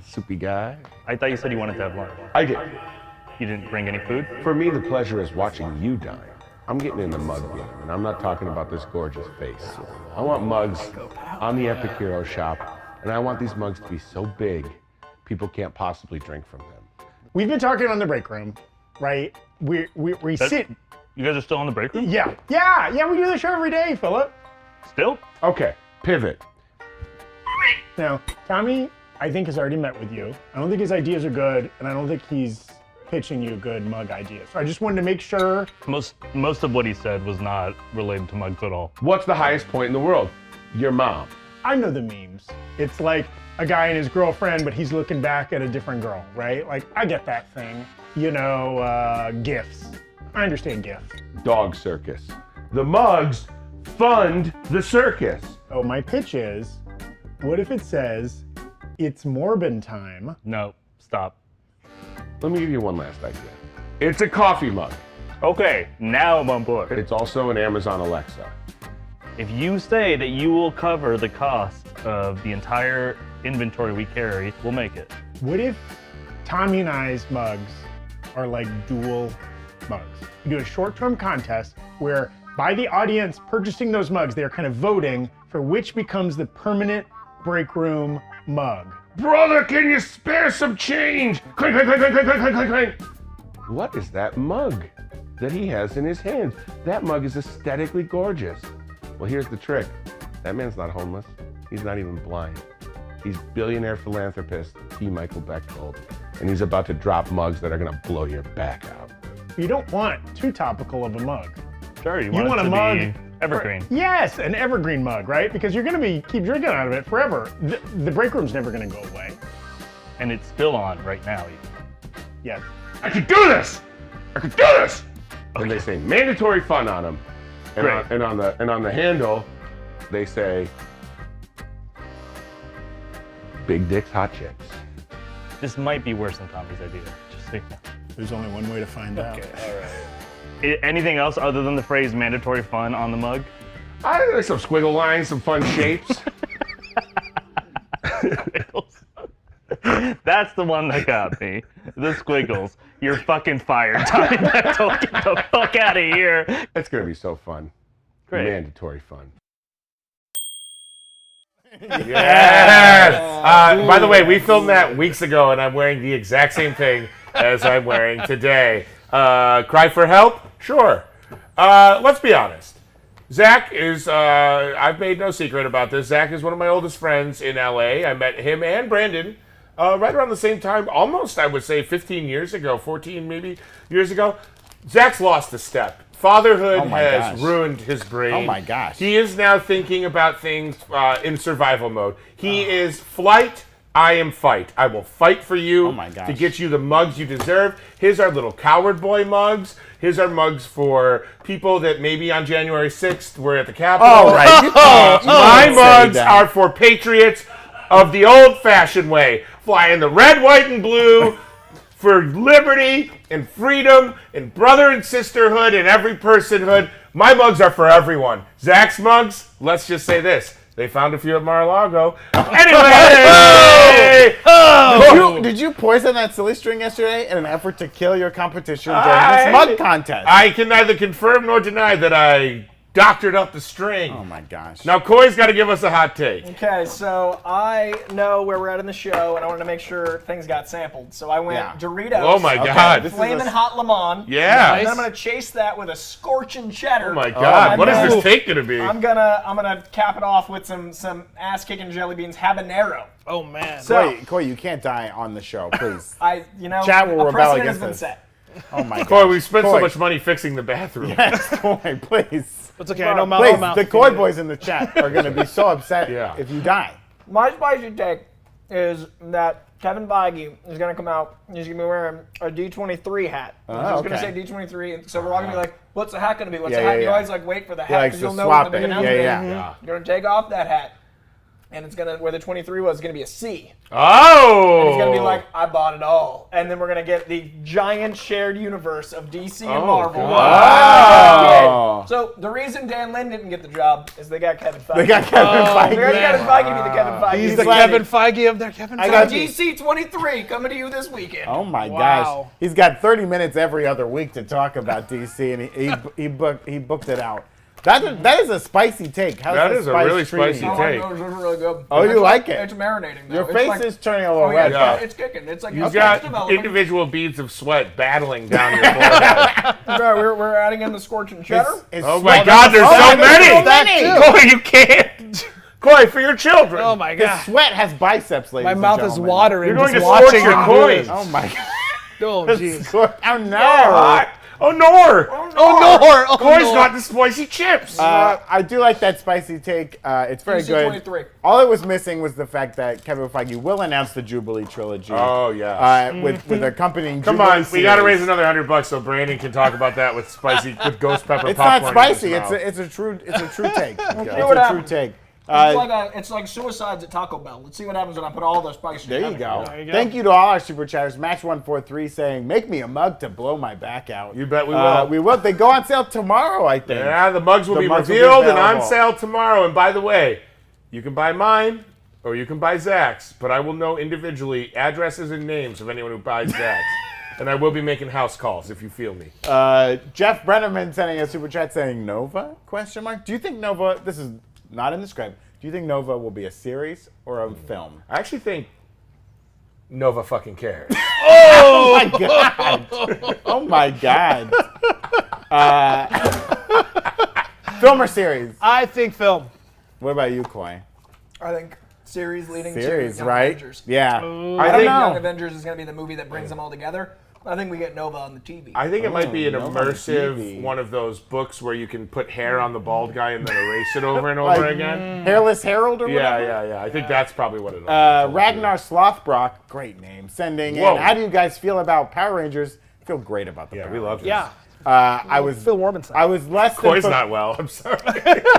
Soupy guy. I thought you said you wanted to have lunch. I did. You didn't bring any food? For me, the pleasure is watching you dine. I'm getting in the mug game, and I'm not talking about this gorgeous face. I want mugs on the Epic Hero shop, and I want these mugs to be so big, people can't possibly drink from them. We've been talking on the break room, right? We sit. You guys are still on the break room? Yeah, we do the show every day, Philip. Still? Okay, pivot. Now, Tommy, I think, has already met with you. I don't think his ideas are good, and I don't think he's pitching you good mug ideas. So I just wanted to make sure. Most of what he said was not related to mugs at all. What's the highest point in the world? Your mom. I know the memes. It's like a guy and his girlfriend, but he's looking back at a different girl, right? Like, I get that thing. You know, GIFs. I understand GIF. Dog circus. The mugs fund the circus. Oh, my pitch is, what if it says, it's Morbin time? No, stop. Let me give you one last idea. It's a coffee mug. Okay, now I'm on board. It's also an Amazon Alexa. If you say that you will cover the cost of the entire inventory we carry, we'll make it. What if Tommy and I's mugs are like dual mugs? We do a short-term contest where by the audience purchasing those mugs, they're kind of voting for which becomes the permanent break room mug. Brother, can you spare some change? Clink, clink, clink, clink, clink, clink, clink, clink. What is that mug that he has in his hands? That mug is aesthetically gorgeous. Well, here's the trick. That man's not homeless. He's not even blind. He's billionaire philanthropist T. Michael Bechtold, and he's about to drop mugs that are gonna blow your back out. You don't want too topical of a mug. Sure, you You want want it a to mug? be evergreen. Yes, an evergreen mug, right? Because you're gonna keep drinking out of it forever. The break room's never gonna go away. And it's still on right now. Yes. I could do this! I could do this! And they say mandatory fun on them. And on the handle, they say Big dicks, hot chicks. This might be worse than Tommy's idea. Just so you know. There's only one way to find out. Anything else other than the phrase mandatory fun on the mug? I like some squiggle lines, some fun shapes. That's the one that got me. The squiggles. You're fucking fired, Tommy Bechtold. Get the fuck out of here. That's gonna be so fun. Great. Mandatory fun. Yes! By the way, we filmed that weeks ago, and I'm wearing the exact same thing as I'm wearing today. Cry for help? Sure. Let's be honest. Zach is, I've made no secret about this. Zach is one of my oldest friends in LA. I met him and Brandon right around the same time, almost, I would say, 15 years ago, 14 maybe years ago. Zach's lost a step. Fatherhood has ruined his brain. Oh my gosh. He is now thinking about things in survival mode. He is flight, I am fight. I will fight for you to get you the mugs you deserve. Here's our little coward boy mugs. Here's our mugs for people that maybe on January 6th were at the Capitol. Oh, right. My mugs are for patriots of the old-fashioned way. Flying the red, white, and blue for liberty and freedom and brother and sisterhood and every personhood. My mugs are for everyone. Zach's mugs, let's just say this. They found a few at Mar-a-Lago. Anyway! Did you poison that silly string yesterday in an effort to kill your competition during this mug contest? I can neither confirm nor deny that I doctored up the string. Oh my gosh. Now Coy's got to give us a hot take. Okay, so I know where we're at in the show, and I wanted to make sure things got sampled. So I went Doritos. Oh my God. Flamin' Hot Lemon. Yeah. And then I'm gonna chase that with a scorching cheddar. Oh my God. What is this take gonna be? I'm gonna cap it off with some ass-kicking jelly beans habanero. Oh man. So Coy, you can't die on the show, please. Chat will a rebel precedent against has been this. set. Oh my God. Coy, we spent so Coy. much money fixing the bathroom. Yes, Coy, please. It's okay. I know Please, mouth. the Coy boys in the chat are going to be so upset if you die. My spicy take is that Kevin Feige is going to come out. He's going to be wearing a D23 hat. He's going to say D23, and so we're all going to be like, "What's the hat going to be? What's the hat?" You always like wait for the hat because you'll know when the big announcement is. You're going to take off that hat, and it's going to where the 23 was going to be a C. Oh! And he's going to be like, I bought it all. And then we're going to get the giant shared universe of DC and Marvel. Wow. So the reason Dan Lin didn't get the job is they got Kevin Feige. They got Kevin Feige. They got Kevin Feige to be the Kevin Feige. He's the Kevin Feige of their Kevin Feige. I got DC 23 coming to you this weekend. Oh my gosh. He's got 30 minutes every other week to talk about DC, and he booked it out. That is a spicy take. How's That the is a spice really treating spicy you? take. It's really good. Oh, you like it? It's marinating. Though. Your It's face like, is turning a little red. It's kicking. It's like You've it's got developing. individual beads of sweat battling down your forehead. Okay, we're adding in the scorching cheddar. Oh my God, there's so many! Coy, you can't! Coy, for your children! Oh my His God. sweat has biceps, ladies My and mouth is gentlemen. watering. You're going just to watching scorch your him coin. do this. Oh my God. Oh jeez. Oh no. Oh, Nor! Oh no! Coy's got the spicy chips! I do like that spicy take. It's very good. DC-23. All it was missing was the fact that Kevin Feige will announce the Jubilee trilogy. Oh, yeah. With accompanying Come Jubilee on, we got to series. raise another $100 so Brandon can talk about that with spicy, with ghost pepper It's not popcorn. in his spicy. mouth. It's a true take. It's what a true happens. take. It's like suicides at Taco Bell. Let's see what happens when I put all the spices. There you go. There you go. Thank you to all our super chatters. Match143 saying, "Make me a mug to blow my back out." You bet we will. We will. They go on sale tomorrow, I think. Yeah, the mugs will The be mugs will be revealed and on available. sale tomorrow. And by the way, you can buy mine or you can buy Zach's, but I will know individually addresses and names of anyone who buys Zach's. And I will be making house calls if you feel me. Jeff Brenneman sending a super chat saying, "Nova?" Question mark. Do you think Nova? This is not in the script. Do you think Nova will be a series or a film? I actually think Nova fucking cares. Oh my God! Oh my God! Film or series? I think film. What about you, Coy? I think series leading Series, to Young right? Avengers. Yeah. I I think don't Young know. Avengers is going to be the movie that brings them all together. I think we get Nova on the TV. I think it might be an Nova on immersive TV. one of those books where you can put hair on the bald guy and then erase it over and over again. Hairless Harold or whatever? Yeah. I think that's probably what it is. Ragnar Slothbrock, great name, sending Whoa. in. How do you guys feel about Power Rangers? I feel great about the Power we love Rangers. this. Yeah. I was Phil Warmanson. I was less than Coy's not well. I'm sorry.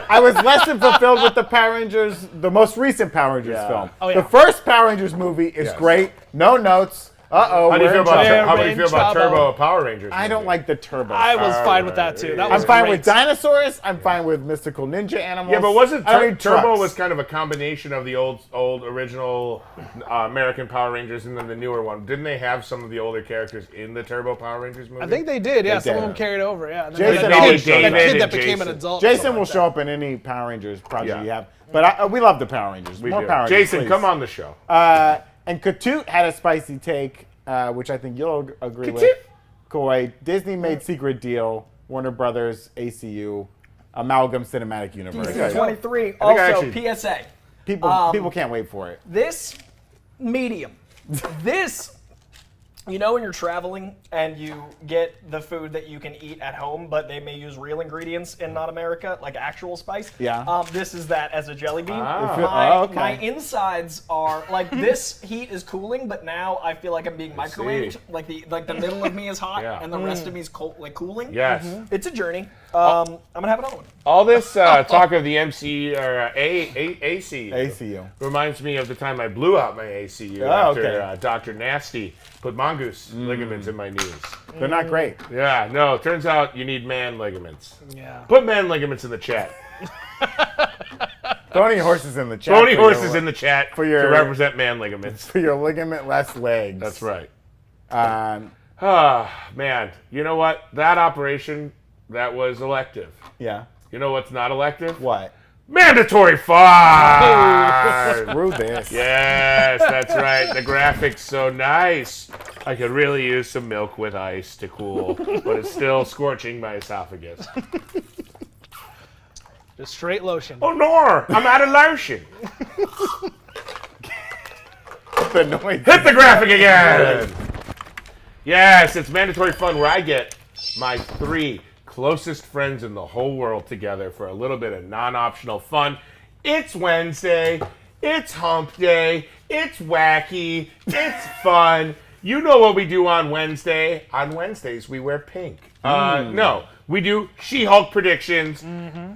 I was less than fulfilled with the Power Rangers, the most recent Power Rangers film. Oh, yeah. The first Power Rangers movie is Yes. great. No notes. How do you feel about trouble. how do you feel about Trouble. Turbo Power Rangers? I don't like the Turbo. I was fine with that too. That was I'm fine great. with dinosaurs. I'm fine with mystical ninja animals. Yeah, but wasn't I don't need Turbo trucks. was kind of a combination of the old original American Power Rangers and then the newer one? Didn't they have some of the older characters in the Turbo Power Rangers movie? I think they did. Yeah, some did. of them carried over. Yeah. And Jason then always that showed up. kid that David became an and adult. Jason will show up in any Power Rangers project Yeah. you have. But we love the Power Rangers. We More do. Power Rangers, Jason, please. come on the show. And Katoot had a spicy take, which I think you'll agree with. Katoot. Koi, Disney made Secret Deal, Warner Brothers, ACU, Amalgam Cinematic Universe. DC 23. I think I Also, actually- PSA. People can't wait for it. This medium. This, you know, when you're traveling and you get the food that you can eat at home, but they may use real ingredients in not America, like actual spice. Yeah. This is that as a jelly bean. Okay. My insides are like this heat is cooling, but now I feel like I'm being microwaved. Like the middle of me is hot Yeah. and the rest of me is cold, like cooling. Yes. It's a journey. I'm gonna have another one. All this talk of the MC or ACU ACU. reminds me of the time I blew out my ACU after Dr. Nasty put mongoose ligaments in my knees. They're not great. Yeah, no, turns out you need man ligaments. Yeah. Put man ligaments in the chat. Tony horses in the chat. Tony for horses your, in the chat for your- to represent man ligaments. for your ligament-less legs. That's right. Um, Man, you know what? That operation, that was elective. yeah. You know what's not elective? What? Mandatory fun! Screw this. Yes, that's right. The graphics so nice. I could really use some milk with ice to cool, but it's still scorching my esophagus. Just straight lotion. Oh no, I'm out of lotion. The noise. Hit the graphic again. Yes, it's mandatory fun where I get my 3 closest friends in the whole world together for a little bit of non-optional fun. It's Wednesday. It's hump day. It's wacky. It's fun. You know what we do on Wednesday. On Wednesdays, we wear pink. No, we do She-Hulk predictions.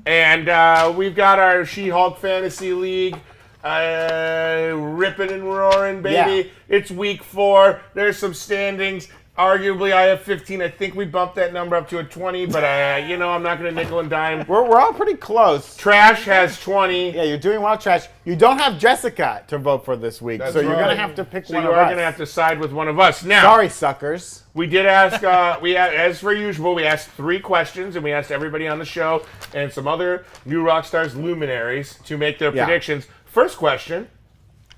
And we've got our She-Hulk Fantasy League ripping and roaring, baby. Yeah. It's week 4. There's some standings. Arguably, I have 15. I think we bumped that number up to a 20, but I'm not going to nickel and dime. We're all pretty close. Trash has 20. Yeah, you're doing well, Trash. You don't have Jessica to vote for this week, so you're going to have to pick So one you of are us. going to have to side with one of us. Now, Sorry, suckers. we did ask, as per usual, we asked 3 questions, and we asked everybody on the show and some other new Rockstars luminaries to make their predictions. First question,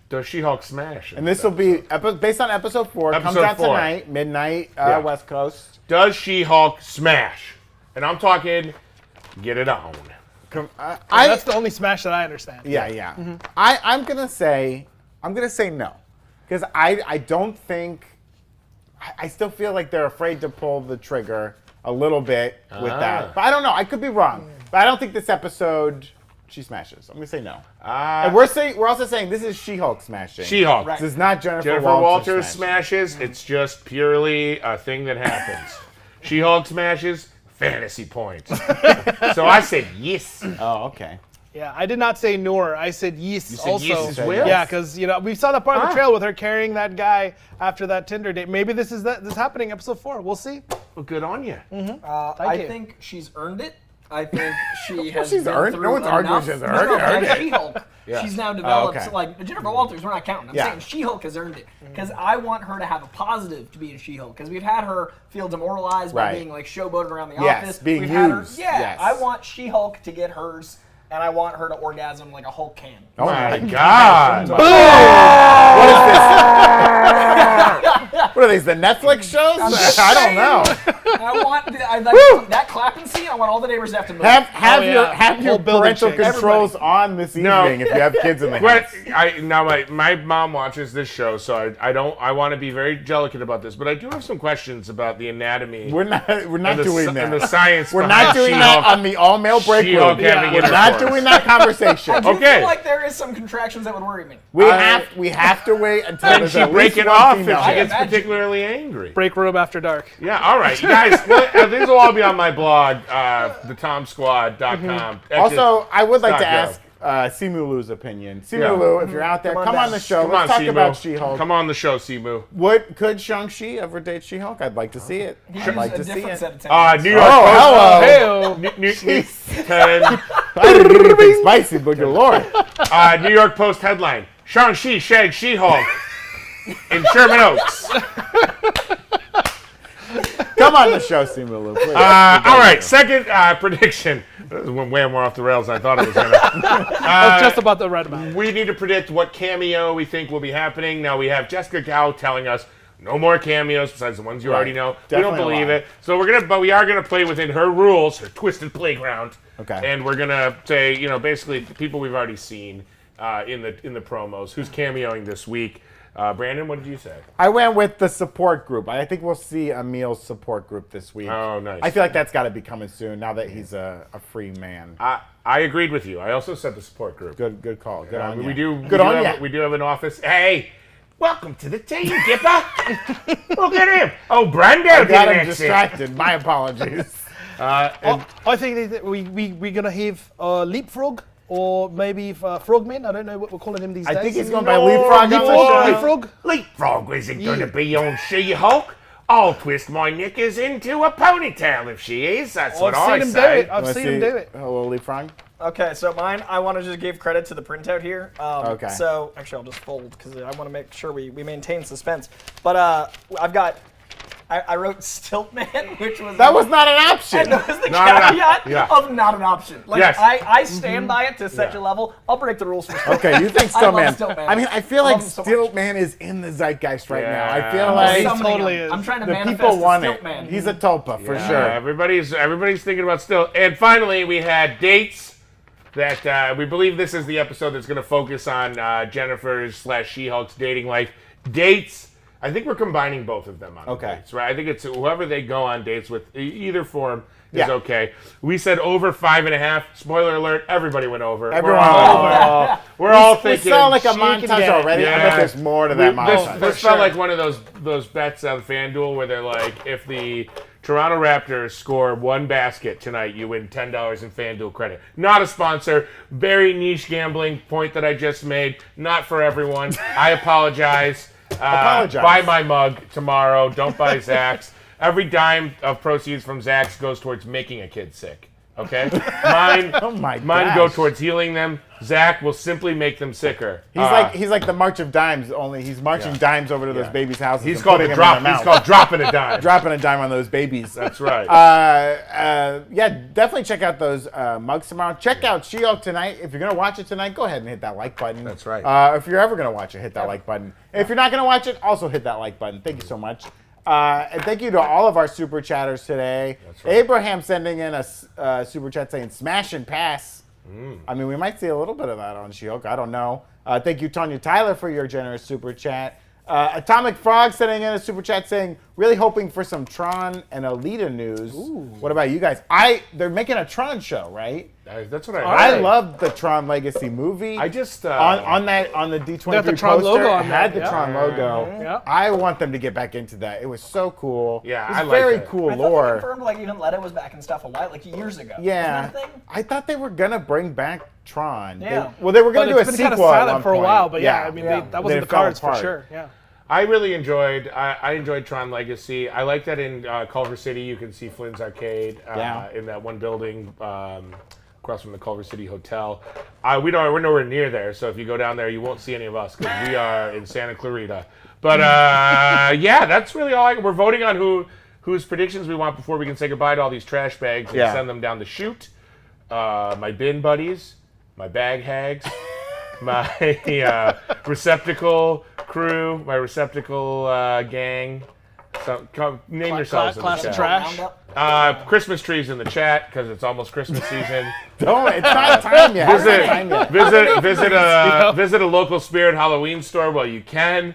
does She-Hulk smash? And this will be based on episode 4. Comes Episode out 4. tonight, midnight, West Coast. Does She-Hulk smash? And I'm talking, get it on. That's the only smash that I understand. Yeah. I'm gonna say no, because I don't think. I still feel like they're afraid to pull the trigger a little bit with that, but I don't know. I could be wrong, but I don't think this episode she smashes. I'm gonna say no. And we're also saying this is She-Hulk smashing. She-Hulk. This is not Jennifer Walters smashing. smashes. It's just purely a thing that happens. She-Hulk smashes. Fantasy points. So I said yes. Oh, okay. Yeah, I did not say nor. I said yes said also. yes as well? Yeah, because we saw that part of the trail with her carrying that guy after that Tinder date. Maybe this is happening episode 4. We'll see. Well, good on you. I think she's earned it. I think she has. She's been earned it? through No one's arguing enough. she has No, earned it. as She-Hulk, she's now developed. okay. Like Jennifer Walters, we're not counting. I'm Yeah. saying She-Hulk has earned it because I want her to have a positive to be in She-Hulk because we've had her feel demoralized by Right. being like showboated around the Yes, office. being We've had her, used. yeah, Yes. I want She-Hulk to get hers, and I want her to orgasm like a Hulk can. Oh My God. What are these? The Netflix shows? I don't know. I want that clapping scene. I want all the neighbors to have to move. Have yeah. your Whole building parental shakes. controls on this No. evening if you have kids in the But house. my mom watches this show, so I want to be very delicate about this, but I do have some questions about the anatomy. We're not and doing and the that. science. We're behind not doing She-Hulk. that on the all-male break She-Hulk room. having We're not intercourse. doing that conversation. I do Okay. feel like there is some contractions that would worry me. We have to wait until Can there's she at break least it one off if female. she gets imagine. particularly angry? Break room after dark. Yeah, all right. You guys, these will all be on my blog, thetomsquad.com. Also, I would like to .gov. ask Simulu's opinion. Simulu, if you're out there, come on the show. Come Let's on, talk Simu. about She-Hulk. Come on the show, Simu. Could Shang-Chi ever date She-Hulk? I'd like to see it. I'd like to see it. New York Oh, Post. hello. I didn't mean anything spicy, but good lord. New York Post headline: Shang-Chi shags She-Hulk in Sherman Oaks. Come on the show, Simulu, please. All right, second prediction. This went way more off the rails than I thought it was going to. I was just about to write about it. We need to predict what cameo we think will be happening. Now, we have Jessica Gao telling us no more cameos besides the ones you already know. Definitely we don't believe it. So we are gonna play within her rules, her twisted playground. Okay. And we're gonna say, basically people we've already seen in the promos. Who's cameoing this week? Brandon, what did you say? I went with the support group. I think we'll see Emil's support group this week. Oh, nice. I feel like that's got to be coming soon now that he's a free man. I agreed with you. I also said the support group. Good call. Good on we you. do have an office. Hey, welcome to the team, Gipper. Look at him. Oh, Brando I got him didn't distracted. My apologies. I think that we're going to have Leapfrog or maybe Frogman. I don't know what we're calling him these days. I think he's going by Leapfrog. Leapfrog? Leapfrog isn't going to be on She-Hulk. I'll twist my knickers into a ponytail if she is. That's what I say. I've seen him do it. A little Leapfrog. Okay, so mine, I want to just give credit to the printout here. Okay. So, actually, I'll just fold because I want to make sure we maintain suspense. But I've got, I wrote Stiltman, which was... That was not an option. And that was the caveat of not an option. Like, Yes. I stand by it to such a level. I'll break the rules for Stiltman. Okay, you think I love Stiltman. Stiltman. I mean, I feel like love him so much. Stiltman is in the zeitgeist right now. I feel Yeah. like Summoning totally him. is. I'm trying to the manifest people the want it. Stiltman. He's a tulpa for sure. Everybody's thinking about still. And finally, we had dates that we believe this is the episode that's going to focus on Jennifer's / She-Hulk's dating life. Dates. I think we're combining both of them on dates, right? I think it's whoever they go on dates with, either form is okay. We said over 5.5. Spoiler alert, everybody went over. Everyone we're all, went over. We're all thinking. We saw like a she can montage get it. already. I bet there's more to that montage. This felt like one of those bets on FanDuel where they're like, if the Toronto Raptors score one basket tonight, you win $10 in FanDuel credit. Not a sponsor. Very niche gambling point that I just made. Not for everyone. I apologize. Buy my mug tomorrow. Don't buy Zach's. Every dime of proceeds from Zach's goes towards making a kid sick. Okay? Mine go towards healing them. Zach will simply make them sicker. He's like the March of Dimes, only he's marching dimes over to those babies' houses. He's and called putting a them in drop. their He's mouth. called dropping a dime. Dropping a dime on those babies. That's right. Yeah, definitely check out those mugs tomorrow. Check out She-Hulk tonight. If you're gonna watch it tonight, go ahead and hit that like button. That's right. If you're ever gonna watch it, hit that like button. If you're not gonna watch it, also hit that like button. Thank you so much. And thank you to all of our super chatters today. That's right. Abraham sending in a super chat saying smash and pass. I mean, we might see a little bit of that on She-Hulk. I don't know. Thank you, Tanya Tyler, for your generous super chat. Atomic Frog sending in a super chat saying, really hoping for some Tron and Alita news. What about you guys? They're making a Tron show, right? That's what I I heard. love the Tron Legacy movie. I just on the D23 Got the Tron poster, logo on it had there, the yeah. Tron logo. Yeah. I want them to get back into that. It was so cool. Yeah, it was I like very that. cool I thought they lore. confirmed like even Leto was back and stuff a while, like years ago. Yeah, Isn't that a thing? I thought they were gonna bring back Tron. Yeah. They were gonna But do a it's been sequel kind of at silent one for a point. while, but yeah, I mean, Yeah. that Then wasn't it the fell cards for apart. sure. Yeah. I really enjoyed. I enjoyed Tron Legacy. I like that in Culver City you can see Flynn's Arcade in that one building across from the Culver City Hotel. We're nowhere near there, so if you go down there, you won't see any of us because we are in Santa Clarita. But yeah, that's really all. We're voting on whose predictions we want before we can say goodbye to all these trash bags and send them down the chute. My bin buddies, my bag hags. My receptacle crew, my receptacle gang. So name yourselves in the Class of chat. trash. Christmas trees in the chat because it's almost Christmas season. Don't. It's not time yet. It's not time yet. Visit a local Spirit Halloween store while you can,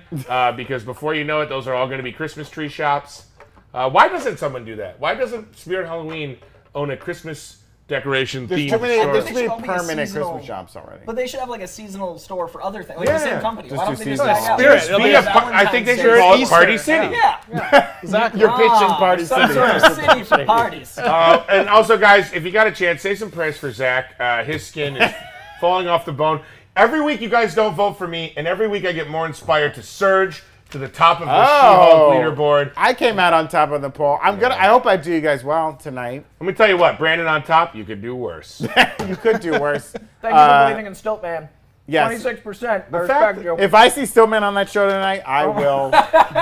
because before you know it, those are all going to be Christmas tree shops. Why doesn't someone do that? Why doesn't Spirit Halloween own a Christmas decoration There's themed too many, store. there's They too should many all be a permanent seasonal- Christmas shops already. But they should have like a seasonal store for other things, like Yeah. the same company. Just Why don't do they just seasonal. hang out? Spirit. Just It'll be be a a I think they Valentine's should Day. call it Easter. Party City. Yeah. Exactly. You're pitching Party Some City. sort of city for parties. And also, guys, if you got a chance, say some prayers for Zach. His skin is falling off the bone. Every week, you guys don't vote for me, and every week I get more inspired to surge to the top of the She-Hulk leaderboard. I came out on top of the poll. I hope I do you guys well tonight. Let me tell you what, Brandon on top, you could do worse. You could do worse. Thank you for believing in Stiltman. Yes. 26%. I fact respect you. If I see Stillman on that show tonight, I will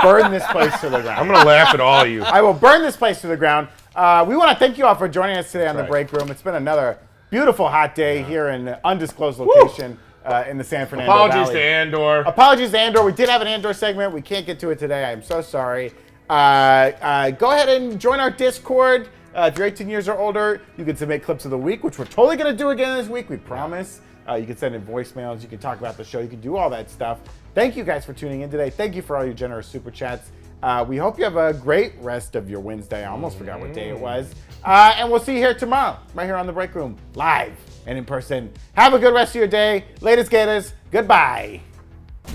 burn this place to the ground. I'm going to laugh at all of you. I will burn this place to the ground. We want to thank you all for joining us today on the Break Room. It's been another beautiful hot day here in an undisclosed location in the San Fernando Apologies Valley. to Andor. Apologies to Andor. We did have an Andor segment. We can't get to it today. I am so sorry. Go ahead and join our Discord. If you're 18 years or older, you can submit clips of the week, which we're totally going to do again this week. We promise. You can send in voicemails. You can talk about the show. You can do all that stuff. Thank you guys for tuning in today. Thank you for all your generous super chats. We hope you have a great rest of your Wednesday. I almost forgot what day it was. And we'll see you here tomorrow, right here on the Break Room, live and in person. Have a good rest of your day. Latest Gators. Goodbye.